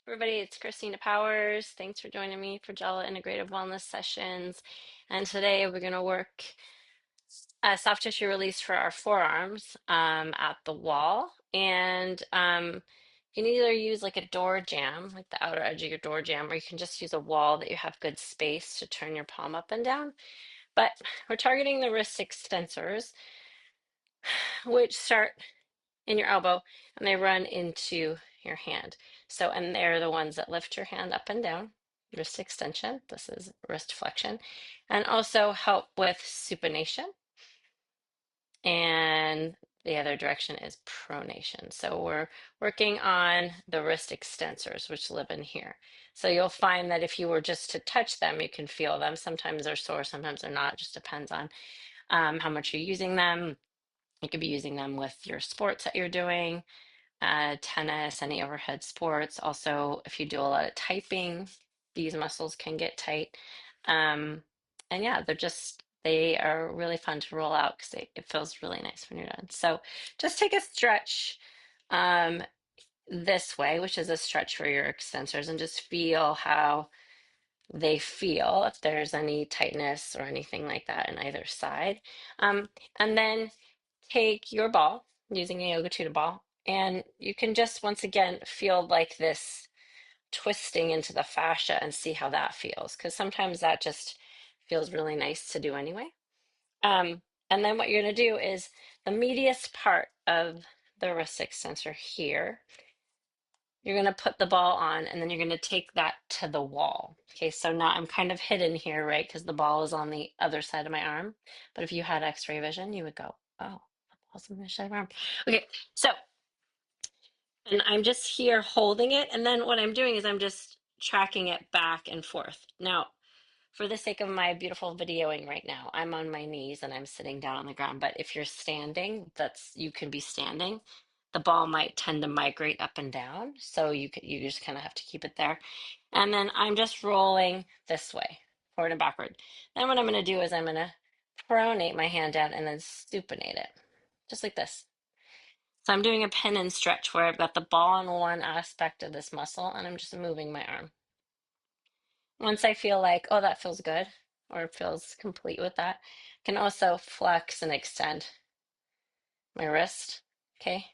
Everybody, it's Christina Powers. Thanks for joining me for Jella Integrative Wellness Sessions. And today we're going to work a soft tissue release for our forearms at the wall. And you can either use like a door jamb, like the outer edge of your door jamb, or you can just use a wall that you have good space to turn your palm up and down. But we're targeting the wrist extensors, which start in your elbow and they run into your hand. So, and they're the ones that lift your hand up and down, wrist extension. This is wrist flexion, and also help with supination. And the other direction is pronation. So we're working on the wrist extensors, which live in here. So you'll find that if you were just to touch them, you can feel them. Sometimes they're sore, sometimes they're not. It just depends on how much you're using them. You could be using them with your sports that you're doing, tennis, any overhead sports. Also, if you do a lot of typing, these muscles can get tight. Um, and yeah, they are really fun to roll out because it feels really nice when you're done. So just take a stretch um, this way, which is a stretch for your extensors, and just feel how they feel, if there's any tightness or anything like that in either side. And then take your ball, using a yoga tutor ball, and you can just once again feel like this twisting into the fascia and see how that feels, because sometimes that just feels really nice to do anyway. And then what you're going to do is the medius part of the wrist extensor here, you're going to put the ball on, and then you're going to take that to the wall. Okay, so now I'm kind of hidden here, right? Because the ball is on the other side of my arm. But if you had x-ray vision, you would go, oh, the ball's on the side of my arm. Okay, so, and I'm just here holding it. And then what I'm doing is I'm just tracking it back and forth. Now, for the sake of my beautiful videoing right now, I'm on my knees and I'm sitting down on the ground. But if you're standing, you can be standing. The ball might tend to migrate up and down, so you just kind of have to keep it there. And then I'm just rolling this way, forward and backward. Then what I'm going to do is I'm going to pronate my hand down and then supinate it, just like this. So I'm doing a pin and stretch where I've got the ball on one aspect of this muscle and I'm just moving my arm. Once I feel like, oh, that feels good, or feels complete with that, I can also flex and extend my wrist. Okay.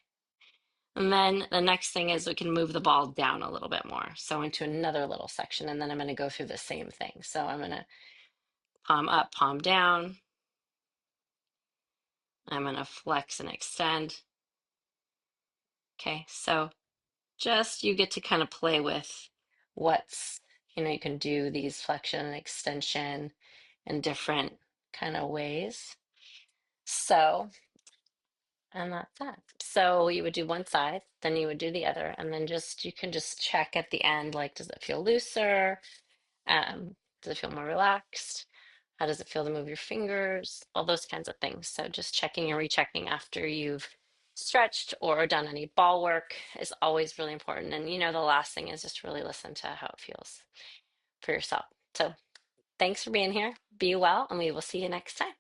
And then the next thing is we can move the ball down a little bit more. So into another little section, and then I'm going to go through the same thing. So I'm going to palm up, palm down. I'm going to flex and extend. Okay. So just you get to kind of play with you can do these flexion and extension in different kind of ways. So, and that's that. So you would do one side, then you would do the other, and then you can just check at the end, like, does it feel looser? Does it feel more relaxed? How does it feel to move your fingers? All those kinds of things. So just checking and rechecking after you've stretched or done any ball work is always really important. And the last thing is just really listen to how it feels for yourself. So thanks for being here. Be well, and we will see you next time.